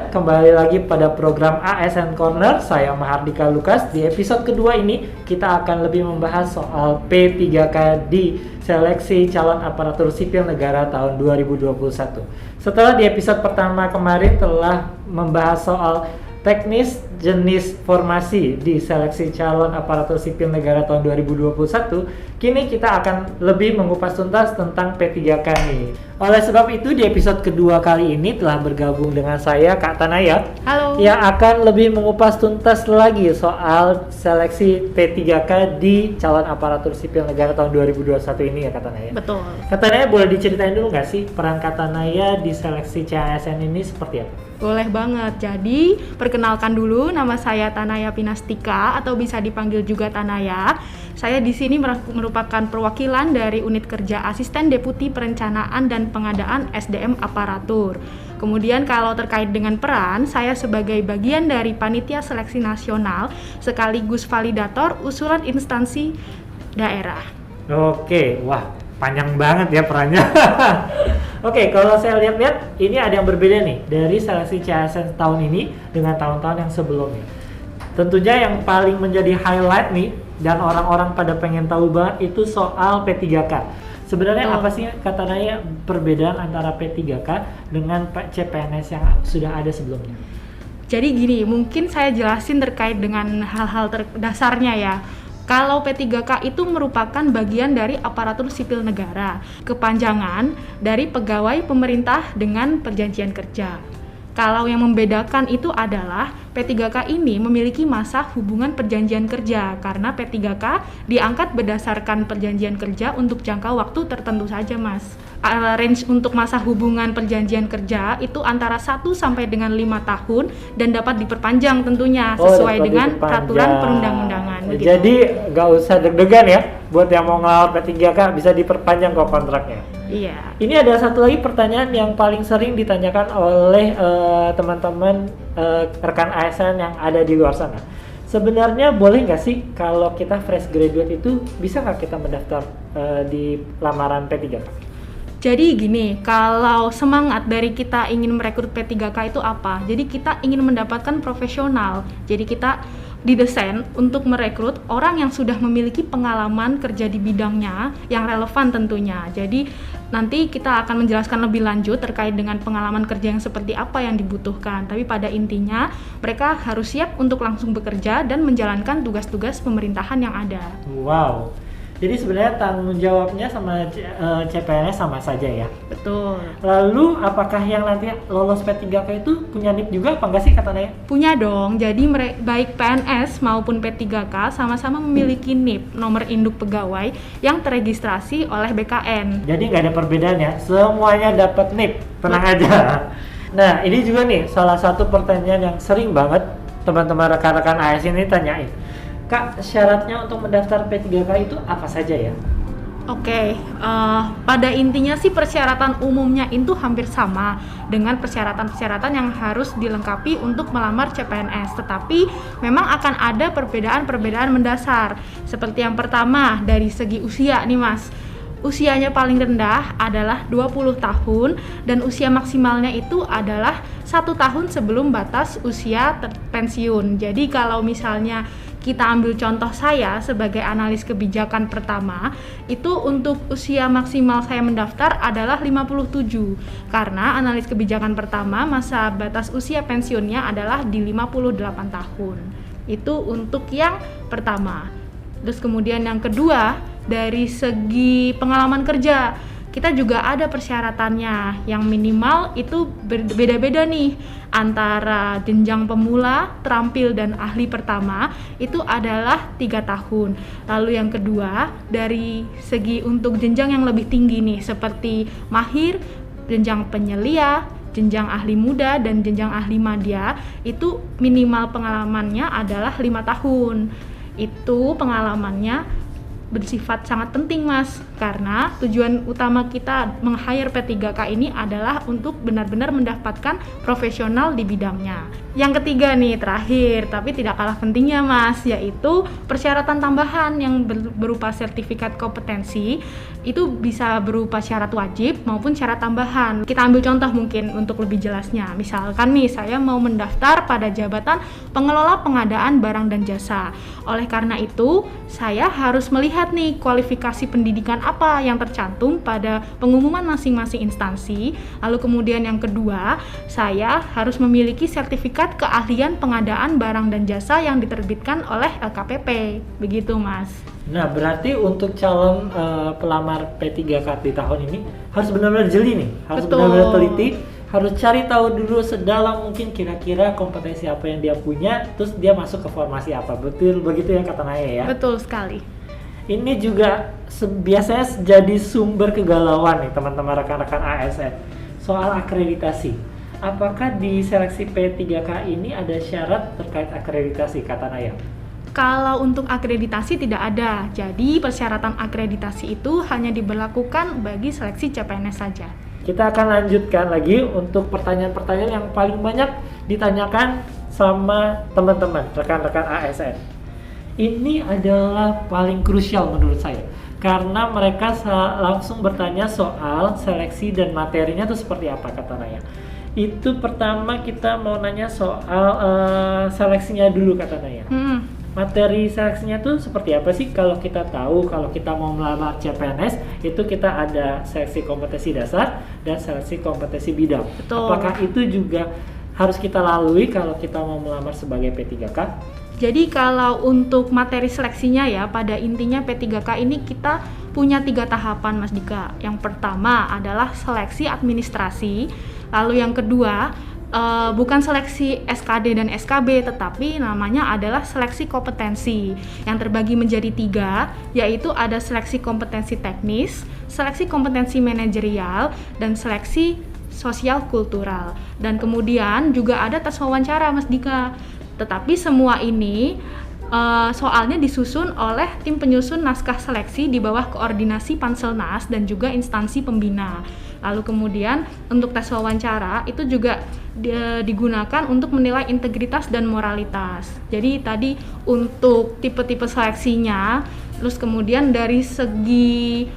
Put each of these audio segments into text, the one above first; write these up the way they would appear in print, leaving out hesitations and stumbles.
Kembali lagi pada program ASN Corner, saya Mahardika Lukas. Di episode kedua ini, kita akan lebih membahas soal P3K di seleksi calon aparatur sipil negara tahun 2021. Setelah di episode pertama kemarin telah membahas soal teknis jenis formasi di seleksi calon aparatur sipil negara tahun 2021, kini kita akan lebih mengupas tuntas tentang P3K nih. Oleh sebab itu, di episode kedua kali ini telah bergabung dengan saya, Kak Tanaya. Halo. Yang akan lebih mengupas tuntas lagi soal seleksi P3K di calon aparatur sipil negara tahun 2021 ini ya, Kak Tanaya. Betul. Kak Tanaya, boleh diceritain dulu nggak sih peran Kak Tanaya di seleksi CASN ini seperti apa? Boleh banget. Jadi, perkenalkan dulu, nama saya Tanaya Pinastika atau bisa dipanggil juga Tanaya. Saya di sini merupakan perwakilan dari unit kerja Asisten Deputi Perencanaan dan Pengadaan SDM Aparatur. Kemudian kalau terkait dengan peran, saya sebagai bagian dari Panitia Seleksi Nasional sekaligus validator usulan instansi daerah. Oke, wah panjang banget ya perannya. Oke, kalau saya lihat-lihat ini ada yang berbeda nih dari seleksi CASN tahun ini dengan tahun-tahun yang sebelumnya. Tentunya yang paling menjadi highlight nih dan orang-orang pada pengen tahu banget itu soal P3K. Sebenarnya apa sih kata Naya perbedaan antara P3K dengan CPNS yang sudah ada sebelumnya? Jadi gini, mungkin saya jelasin terkait dengan hal-hal dasarnya ya. Kalau P3K itu merupakan bagian dari aparatur sipil negara, kepanjangan dari pegawai pemerintah dengan perjanjian kerja. Kalau yang membedakan itu adalah P3K ini memiliki masa hubungan perjanjian kerja karena P3K diangkat berdasarkan perjanjian kerja untuk jangka waktu tertentu saja, Mas. Range untuk masa hubungan perjanjian kerja itu antara 1 sampai dengan 5 tahun dan dapat diperpanjang tentunya sesuai dengan peraturan perundang-undangan. Jadi nggak usah deg-degan ya buat yang mau ngelamar P3K, bisa diperpanjang kok kontraknya. Iya. Ini ada satu lagi pertanyaan yang paling sering ditanyakan oleh teman-teman rekan ASN yang ada di luar sana. Sebenarnya boleh nggak sih kalau kita fresh graduate itu bisa nggak kita mendaftar di lamaran P3K? Jadi gini, kalau semangat dari kita ingin merekrut P3K itu apa? Jadi kita ingin mendapatkan profesional. Jadi kita didesain untuk merekrut orang yang sudah memiliki pengalaman kerja di bidangnya yang relevan tentunya. Jadi nanti kita akan menjelaskan lebih lanjut terkait dengan pengalaman kerja yang seperti apa yang dibutuhkan. Tapi pada intinya mereka harus siap untuk langsung bekerja dan menjalankan tugas-tugas pemerintahan yang ada. Wow. Jadi sebenarnya tanggung jawabnya sama CPNS sama saja ya? Betul. Lalu apakah yang nanti lolos P3K itu punya NIP juga apa enggak sih katanya? Punya dong, jadi baik PNS maupun P3K sama-sama memiliki NIP, nomor induk pegawai yang teregistrasi oleh BKN. Jadi nggak ada perbedaan ya, semuanya dapat NIP, tenang aja. Nah ini juga nih salah satu pertanyaan yang sering banget teman-teman rekan-rekan ASN ini tanyain. Kak, syaratnya untuk mendaftar P3K itu apa saja ya? Oke, pada intinya sih persyaratan umumnya itu hampir sama dengan persyaratan-persyaratan yang harus dilengkapi untuk melamar CPNS. Tetapi memang akan ada perbedaan-perbedaan mendasar. Seperti yang pertama, dari segi usia nih Mas. Usianya paling rendah adalah 20 tahun dan usia maksimalnya itu adalah 1 tahun sebelum batas usia pensiun. Jadi kalau misalnya kita ambil contoh saya sebagai analis kebijakan pertama, itu untuk usia maksimal saya mendaftar adalah 57 karena analis kebijakan pertama masa batas usia pensiunnya adalah di 58 tahun. Itu untuk yang pertama. Terus kemudian yang kedua, dari segi pengalaman kerja, kita juga ada persyaratannya yang minimal itu beda-beda nih antara jenjang pemula, terampil, dan ahli pertama itu adalah 3 tahun. Lalu yang kedua, dari segi untuk jenjang yang lebih tinggi nih seperti mahir, jenjang penyelia, jenjang ahli muda, dan jenjang ahli madya itu minimal pengalamannya adalah 5 tahun. Itu pengalamannya bersifat sangat penting Mas, karena tujuan utama kita meng-hire P3K ini adalah untuk benar-benar mendapatkan profesional di bidangnya. Yang ketiga nih, terakhir tapi tidak kalah pentingnya Mas, yaitu persyaratan tambahan yang berupa sertifikat kompetensi. Itu bisa berupa syarat wajib maupun syarat tambahan. Kita ambil contoh mungkin untuk lebih jelasnya. Misalkan nih, saya mau mendaftar pada jabatan pengelola pengadaan barang dan jasa. Oleh karena itu, saya harus melihat nih kualifikasi pendidikan apa yang tercantum pada pengumuman masing-masing instansi. Lalu kemudian yang kedua, saya harus memiliki sertifikat keahlian pengadaan barang dan jasa yang diterbitkan oleh LKPP. Begitu Mas. Nah, berarti untuk calon pelamar P3K di tahun ini harus benar-benar jeli nih, harus benar-benar teliti, harus cari tahu dulu sedalam mungkin kira-kira kompetensi apa yang dia punya, terus dia masuk ke formasi apa. Betul begitu ya kata Naya ya? Betul sekali. Ini juga biasanya jadi sumber kegalauan nih teman-teman rekan-rekan ASN soal akreditasi. Apakah di seleksi P3K ini ada syarat terkait akreditasi kata Naya? Kalau untuk akreditasi tidak ada, jadi persyaratan akreditasi itu hanya diberlakukan bagi seleksi CPNS saja. Kita akan lanjutkan lagi untuk pertanyaan-pertanyaan yang paling banyak ditanyakan sama teman-teman, rekan-rekan ASN. Ini adalah paling krusial menurut saya, karena mereka langsung bertanya soal seleksi dan materinya itu seperti apa kata Naya. Itu pertama kita mau nanya soal seleksinya dulu kata Naya. Materi seleksinya tuh seperti apa sih? Kalau kita tahu, kalau kita mau melamar CPNS itu kita ada seleksi kompetensi dasar dan seleksi kompetensi bidang. Betul. Apakah itu juga harus kita lalui kalau kita mau melamar sebagai P3K? Jadi kalau untuk materi seleksinya ya, pada intinya P3K ini kita punya 3 tahapan Mas Dika. Yang pertama adalah seleksi administrasi, lalu yang kedua bukan seleksi SKD dan SKB, tetapi namanya adalah seleksi kompetensi yang terbagi menjadi 3, yaitu ada seleksi kompetensi teknis, seleksi kompetensi manajerial, dan seleksi sosial kultural. Dan kemudian juga ada tes wawancara Mas Dika. Tetapi semua ini soalnya disusun oleh tim penyusun naskah seleksi di bawah koordinasi Panselnas dan juga instansi pembina. Lalu kemudian untuk tes wawancara itu juga digunakan untuk menilai integritas dan moralitas. Jadi tadi untuk tipe-tipe seleksinya, terus kemudian dari segi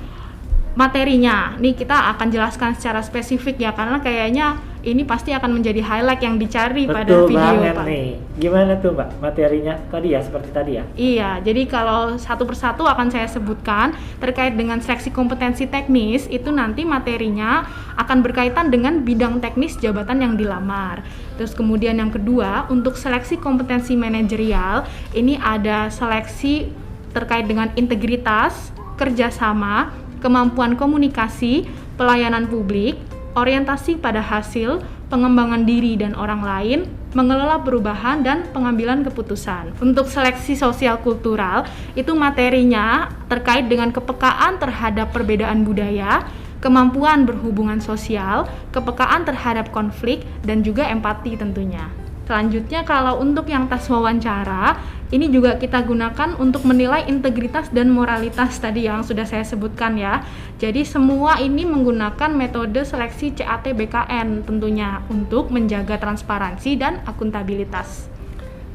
materinya, nih kita akan jelaskan secara spesifik ya, karena kayaknya ini pasti akan menjadi highlight yang dicari pada video banget Pak. Nih. Gimana tuh Mbak materinya tadi ya, seperti tadi ya? Iya, jadi kalau satu persatu akan saya sebutkan terkait dengan seleksi kompetensi teknis, itu nanti materinya akan berkaitan dengan bidang teknis jabatan yang dilamar. Terus kemudian yang kedua, untuk seleksi kompetensi manajerial, ini ada seleksi terkait dengan integritas, kerjasama, kemampuan komunikasi, pelayanan publik, orientasi pada hasil, pengembangan diri dan orang lain, mengelola perubahan dan pengambilan keputusan. Untuk seleksi sosial kultural, itu materinya terkait dengan kepekaan terhadap perbedaan budaya, kemampuan berhubungan sosial, kepekaan terhadap konflik, dan juga empati tentunya. Selanjutnya kalau untuk yang tes wawancara, ini juga kita gunakan untuk menilai integritas dan moralitas tadi yang sudah saya sebutkan ya. Jadi semua ini menggunakan metode seleksi CAT-BKN tentunya untuk menjaga transparansi dan akuntabilitas.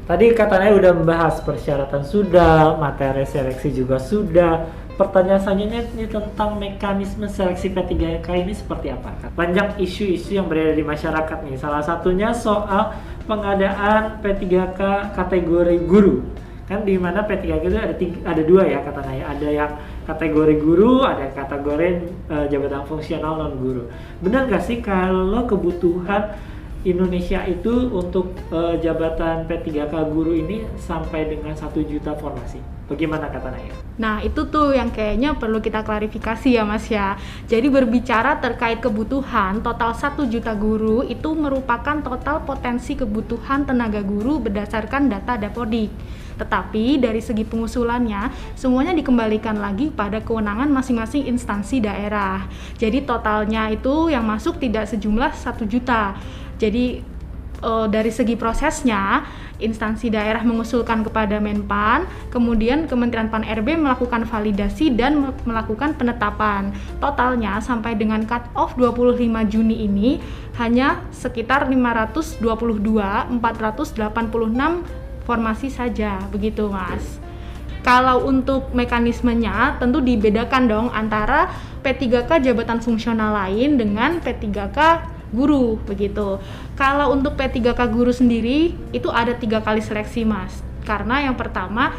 Tadi katanya udah membahas persyaratan sudah, materi seleksi juga sudah. Pertanyaan selanjutnya ini tentang mekanisme seleksi P3K ini seperti apa? Banyak isu-isu yang beredar di masyarakat nih. Salah satunya soal pengadaan P3K kategori guru. Kan di mana P3K itu ada 2 ya kata Naya. Ada yang kategori guru, ada yang kategori jabatan fungsional non guru. Benar nggak sih kalau kebutuhan Indonesia itu untuk jabatan P3K guru ini sampai dengan 1 juta formasi? Bagaimana kata Naya? Nah itu tuh yang kayaknya perlu kita klarifikasi ya Mas ya. Jadi berbicara terkait kebutuhan total 1 juta guru itu merupakan total potensi kebutuhan tenaga guru berdasarkan data Dapodik. Tetapi dari segi pengusulannya semuanya dikembalikan lagi pada kewenangan masing-masing instansi daerah. Jadi totalnya itu yang masuk tidak sejumlah 1 juta. Jadi dari segi prosesnya instansi daerah mengusulkan kepada Menpan, kemudian Kementerian Pan-RB melakukan validasi dan melakukan penetapan. Totalnya sampai dengan cut off 25 Juni ini hanya sekitar 486 formasi saja, begitu Mas. Kalau untuk mekanismenya tentu dibedakan dong antara P3K jabatan fungsional lain dengan P3K guru, begitu. Kalau untuk P3K guru sendiri itu ada 3 kali seleksi Mas. Karena yang pertama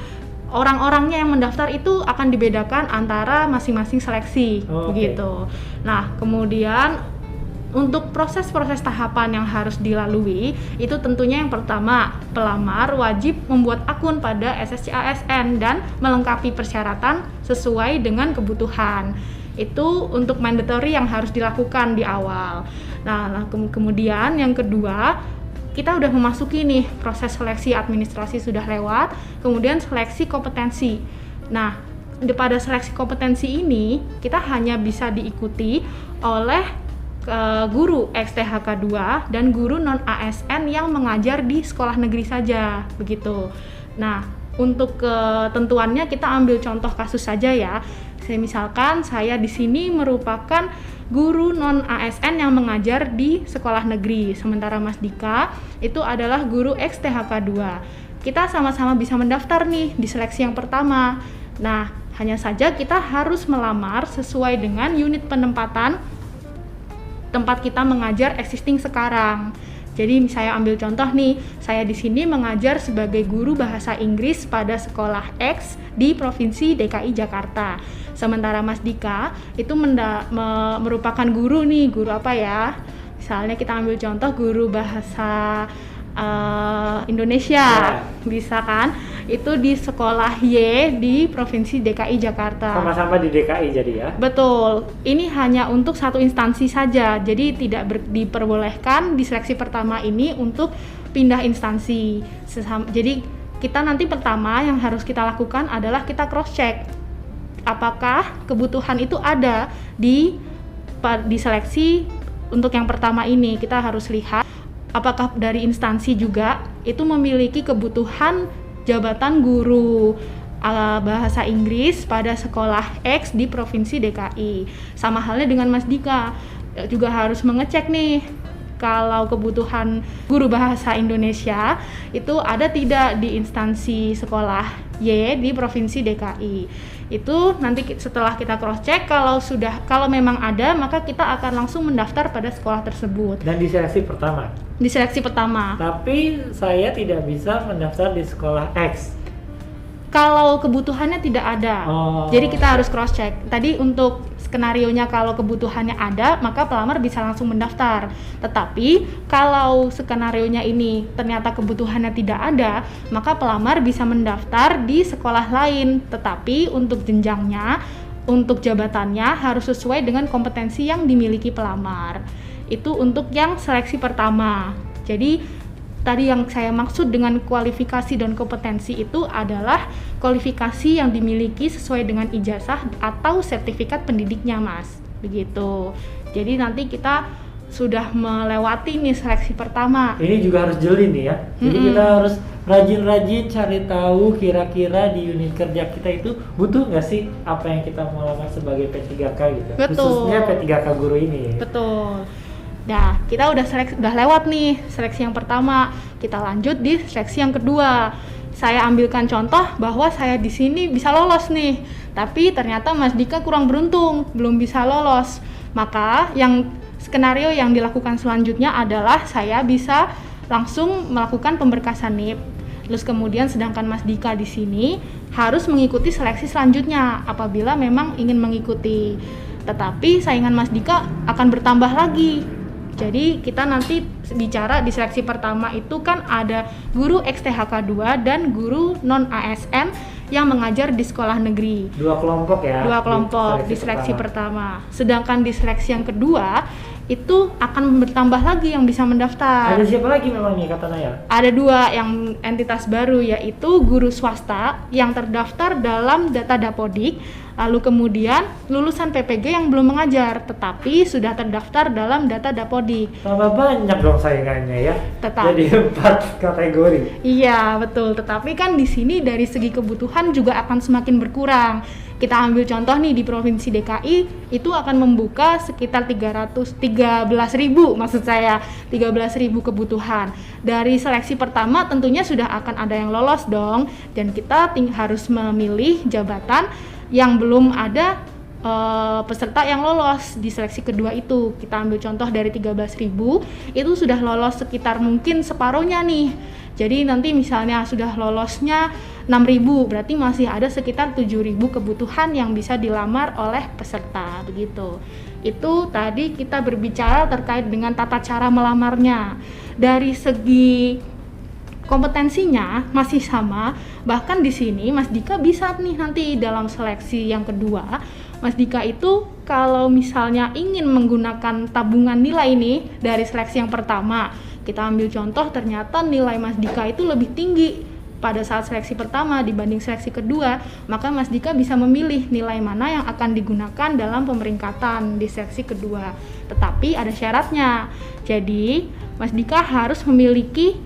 orang-orangnya yang mendaftar itu akan dibedakan antara masing-masing seleksi, begitu. Nah, kemudian untuk proses-proses tahapan yang harus dilalui itu tentunya yang pertama, pelamar wajib membuat akun pada SSC ASN dan melengkapi persyaratan sesuai dengan kebutuhan. Itu untuk mandatory yang harus dilakukan di awal. Nah, kemudian yang kedua, kita udah memasuki nih proses seleksi administrasi sudah lewat, kemudian seleksi kompetensi. Nah, pada seleksi kompetensi ini kita hanya bisa diikuti oleh guru ex-THK 2 dan guru non-ASN yang mengajar di sekolah negeri saja, begitu. Nah, untuk ketentuannya kita ambil contoh kasus saja ya. Misalkan saya di sini merupakan guru non-ASN yang mengajar di sekolah negeri, sementara Mas Dika itu adalah guru ex-THK 2. Kita sama-sama bisa mendaftar nih di seleksi yang pertama. Nah, hanya saja kita harus melamar sesuai dengan unit penempatan tempat kita mengajar existing sekarang. Jadi saya ambil contoh nih, saya di sini mengajar sebagai guru bahasa Inggris pada sekolah X di Provinsi DKI Jakarta. Sementara Mas Dika itu merupakan guru nih, guru apa ya? Misalnya kita ambil contoh guru bahasa Indonesia, bisa kan? Itu di sekolah Y di Provinsi DKI Jakarta. Sama-sama di DKI jadi ya? Betul, ini hanya untuk satu instansi saja, jadi tidak diperbolehkan di seleksi pertama ini untuk pindah instansi. Jadi kita nanti pertama yang harus kita lakukan adalah kita cross check apakah kebutuhan itu ada di seleksi. Untuk yang pertama ini kita harus lihat apakah dari instansi juga itu memiliki kebutuhan jabatan guru bahasa Inggris pada sekolah X di Provinsi DKI. Sama halnya dengan Mas Dika, juga harus mengecek nih kalau kebutuhan guru bahasa Indonesia itu ada tidak di instansi sekolah Y di Provinsi DKI. Itu nanti setelah kita cross check kalau memang ada, maka kita akan langsung mendaftar pada sekolah tersebut. Dan di seleksi pertama? Di seleksi pertama. Tapi saya tidak bisa mendaftar di sekolah X. Kalau kebutuhannya tidak ada, jadi kita harus cross check. Tadi untuk skenarionya kalau kebutuhannya ada, maka pelamar bisa langsung mendaftar. Tetapi kalau skenarionya ini ternyata kebutuhannya tidak ada, maka pelamar bisa mendaftar di sekolah lain. Tetapi untuk jenjangnya, untuk jabatannya harus sesuai dengan kompetensi yang dimiliki pelamar. Itu untuk yang seleksi pertama. Jadi tadi yang saya maksud dengan kualifikasi dan kompetensi itu adalah kualifikasi yang dimiliki sesuai dengan ijazah atau sertifikat pendidiknya, Mas. Begitu. Jadi nanti kita sudah melewati nih seleksi pertama. Ini juga harus jeli nih ya. Jadi kita harus rajin-rajin cari tahu kira-kira di unit kerja kita itu butuh nggak sih apa yang kita mau lamar sebagai P3K gitu. Betul. Khususnya P3K guru ini. Betul. Nah, kita udah lewat nih seleksi yang pertama. Kita lanjut di seleksi yang kedua. Saya ambilkan contoh bahwa saya di sini bisa lolos nih, tapi ternyata Mas Dika kurang beruntung, belum bisa lolos. Maka skenario yang dilakukan selanjutnya adalah saya bisa langsung melakukan pemberkasan NIP. Terus kemudian sedangkan Mas Dika di sini harus mengikuti seleksi selanjutnya apabila memang ingin mengikuti. Tetapi saingan Mas Dika akan bertambah lagi. Jadi kita nanti bicara di seleksi pertama itu kan ada guru ex-THK 2 dan guru non-ASN yang mengajar di sekolah negeri. Dua kelompok ya? Dua kelompok di seleksi pertama. Sedangkan di seleksi yang kedua itu akan bertambah lagi yang bisa mendaftar. Ada siapa lagi memang nih kata Naya? Ada dua yang entitas baru, yaitu guru swasta yang terdaftar dalam data Dapodik Lalu kemudian lulusan PPG yang belum mengajar tetapi sudah terdaftar dalam data Dapodik. Tambah banyak dong saingannya ya. Tetap. Jadi 4 kategori. Iya, betul. Tetapi kan di sini dari segi kebutuhan juga akan semakin berkurang. Kita ambil contoh nih di Provinsi DKI itu akan membuka sekitar 13.000 maksud saya 13.000 kebutuhan. Dari seleksi pertama tentunya sudah akan ada yang lolos dong dan kita harus memilih jabatan yang belum ada peserta yang lolos di seleksi kedua itu. Kita ambil contoh dari 13.000 itu sudah lolos sekitar mungkin separuhnya nih. Jadi nanti misalnya sudah lolosnya 6.000 berarti masih ada sekitar 7.000 kebutuhan yang bisa dilamar oleh peserta begitu. Itu tadi kita berbicara terkait dengan tata cara melamarnya. Dari segi kompetensinya masih sama, bahkan di sini Mas Dika bisa nih nanti dalam seleksi yang kedua, Mas Dika itu kalau misalnya ingin menggunakan tabungan nilai ini dari seleksi yang pertama, kita ambil contoh ternyata nilai Mas Dika itu lebih tinggi pada saat seleksi pertama dibanding seleksi kedua, maka Mas Dika bisa memilih nilai mana yang akan digunakan dalam pemeringkatan di seleksi kedua. Tetapi ada syaratnya, jadi Mas Dika harus memiliki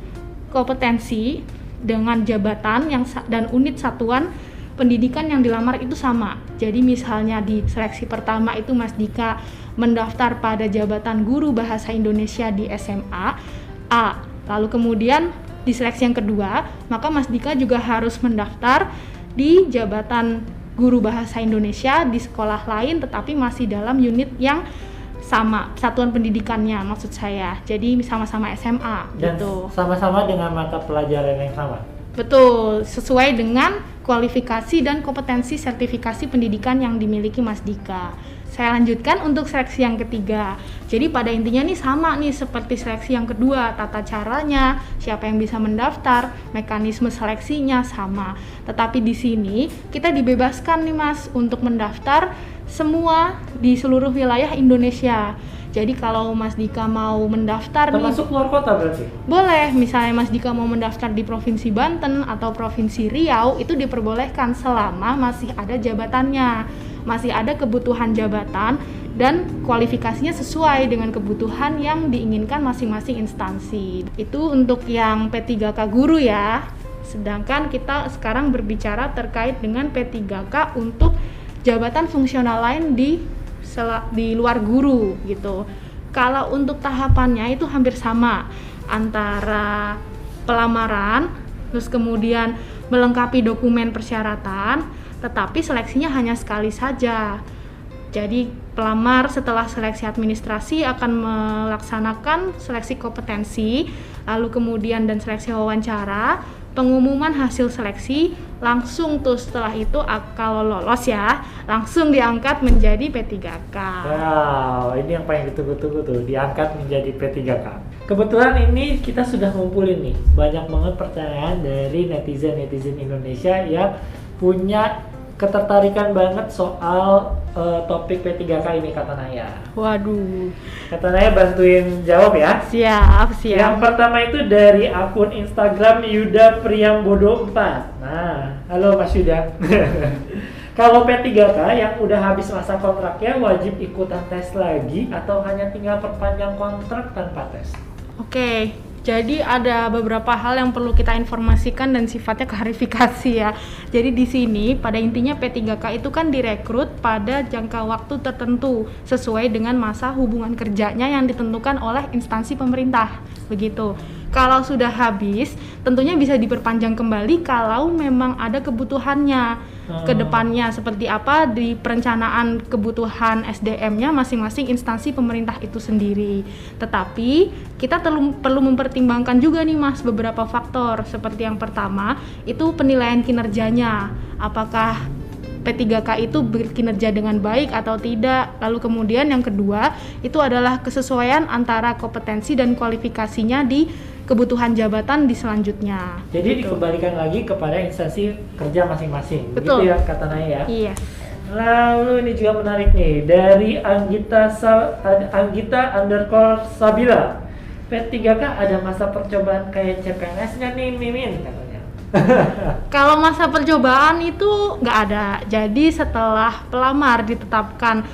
kompetensi dengan jabatan yang dan unit satuan pendidikan yang dilamar itu sama. Jadi misalnya di seleksi pertama itu Mas Dika mendaftar pada jabatan guru bahasa Indonesia di SMA A. Lalu kemudian di seleksi yang kedua, maka Mas Dika juga harus mendaftar di jabatan guru bahasa Indonesia di sekolah lain tetapi masih dalam unit yang sama, satuan pendidikannya maksud saya. Jadi sama-sama SMA dan gitu. Sama-sama dengan mata pelajaran yang sama. Betul, sesuai dengan kualifikasi dan kompetensi sertifikasi pendidikan yang dimiliki Mas Dika. Saya lanjutkan untuk seleksi yang ketiga. Jadi pada intinya nih sama nih seperti seleksi yang kedua, tata caranya, siapa yang bisa mendaftar, mekanisme seleksinya sama. Tetapi di sini kita dibebaskan nih Mas untuk mendaftar semua di seluruh wilayah Indonesia. Jadi kalau Mas Dika mau mendaftar termasuk luar kota berarti? Boleh, misalnya Mas Dika mau mendaftar di Provinsi Banten atau Provinsi Riau itu diperbolehkan selama masih ada jabatannya, masih ada kebutuhan jabatan dan kualifikasinya sesuai dengan kebutuhan yang diinginkan masing-masing instansi. Itu untuk yang P3K guru ya. Sedangkan kita sekarang berbicara terkait dengan P3K untuk jabatan fungsional lain di luar guru gitu. Kalau untuk tahapannya itu hampir sama antara pelamaran, terus kemudian melengkapi dokumen persyaratan, tetapi seleksinya hanya sekali saja. Jadi pelamar setelah seleksi administrasi akan melaksanakan seleksi kompetensi, lalu kemudian dan seleksi wawancara, pengumuman hasil seleksi, langsung tuh setelah itu kalau lolos ya, langsung diangkat menjadi P3K. Wow, ini yang paling ditunggu-tunggu tuh, diangkat menjadi P3K. Kebetulan ini kita sudah ngumpulin nih, banyak banget pertanyaan dari netizen Indonesia yang punya ketertarikan banget soal topik P3K ini, Kak Tanaya. Waduh. Kak Tanaya bantuin jawab ya. Siap. Yang pertama itu dari akun Instagram Yuda Priambodo 4. Nah, halo Mas Yuda. Kalau P3K yang udah habis masa kontraknya wajib ikutan tes lagi atau hanya tinggal perpanjang kontrak tanpa tes? Oke. Jadi ada beberapa hal yang perlu kita informasikan dan sifatnya klarifikasi ya. Jadi di sini pada intinya P3K itu kan direkrut pada jangka waktu tertentu sesuai dengan masa hubungan kerjanya yang ditentukan oleh instansi pemerintah. Begitu. Kalau sudah habis, tentunya bisa diperpanjang kembali kalau memang ada kebutuhannya ke depannya seperti apa di perencanaan kebutuhan SDM-nya masing-masing instansi pemerintah itu sendiri. Tetapi kita perlu mempertimbangkan juga nih Mas beberapa faktor. Seperti yang pertama, itu penilaian kinerjanya. Apakah P3K itu berkinerja dengan baik atau tidak. Lalu kemudian yang kedua, itu adalah kesesuaian antara kompetensi dan kualifikasinya di kebutuhan jabatan di selanjutnya. Jadi dikembalikan lagi kepada instansi kerja masing-masing. Betul. Begitu ya Kak Tanaya ya? Iya. Lalu ini juga menarik nih, dari Anggita _Sabila. P3K ada masa percobaan kayak CPNS-nya nih Mimin katanya. Kalau masa percobaan itu nggak ada. Jadi setelah pelamar ditetapkan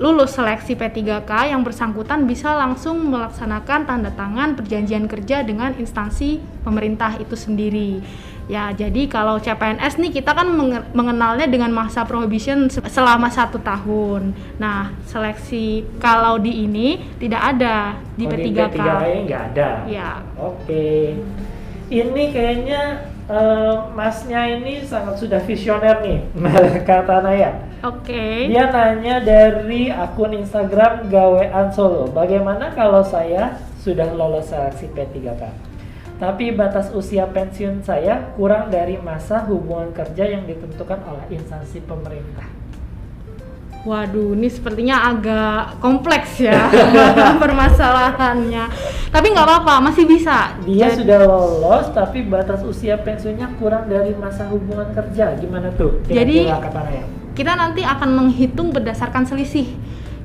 lulus seleksi P3K, yang bersangkutan bisa langsung melaksanakan tanda tangan perjanjian kerja dengan instansi pemerintah itu sendiri. Ya, jadi kalau CPNS nih kita kan mengenalnya dengan masa prohibition selama 1 tahun. Nah, seleksi kalau di ini tidak ada di P3K. Di P3K nggak ada. Ya. Oke. Ini kayaknya masnya ini sangat sudah visioner nih, kata Naya. Oke. Dia nanya dari akun Instagram Gawean Solo. Bagaimana kalau saya sudah lolos seleksi P3K? Tapi batas usia pensiun saya kurang dari masa hubungan kerja yang ditentukan oleh instansi pemerintah. Waduh, ini sepertinya agak kompleks ya permasalahannya. Tapi nggak apa-apa, masih bisa. Dia sudah lolos, tapi batas usia pensiunnya kurang dari masa hubungan kerja. Gimana tuh? Jadi ya? Kita nanti akan menghitung berdasarkan selisih.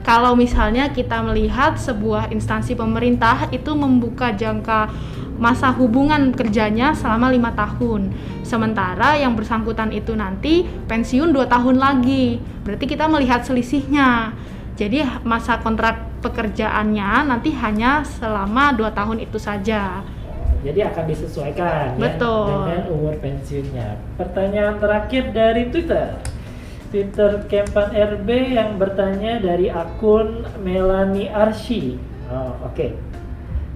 Kalau misalnya kita melihat sebuah instansi pemerintah itu membuka jangka masa hubungan kerjanya selama 5 tahun. Sementara yang bersangkutan itu nanti pensiun 2 tahun lagi. Berarti kita melihat selisihnya. Jadi masa kontrak pekerjaannya nanti hanya selama 2 tahun itu saja. Jadi akan disesuaikan. Betul. Ya, dengan umur pensiunnya. Pertanyaan terakhir dari Twitter Kempan RB yang bertanya dari akun Melanie Arsy. Oke.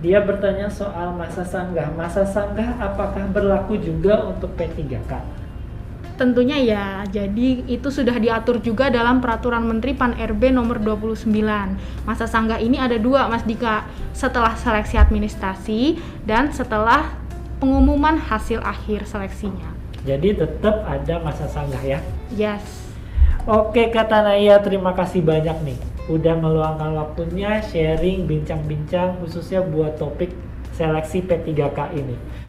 Dia bertanya soal masa sanggah. Masa sanggah apakah berlaku juga untuk P3K? Tentunya ya. Jadi itu sudah diatur juga dalam Peraturan Menteri Pan RB nomor 29. Masa sanggah ini ada 2, Mas Dika. Setelah seleksi administrasi dan setelah pengumuman hasil akhir seleksinya. Jadi tetap ada masa sanggah ya? Yes. Oke kata Naya, terima kasih banyak nih udah meluangkan waktunya sharing bincang-bincang khususnya buat topik seleksi P3K ini.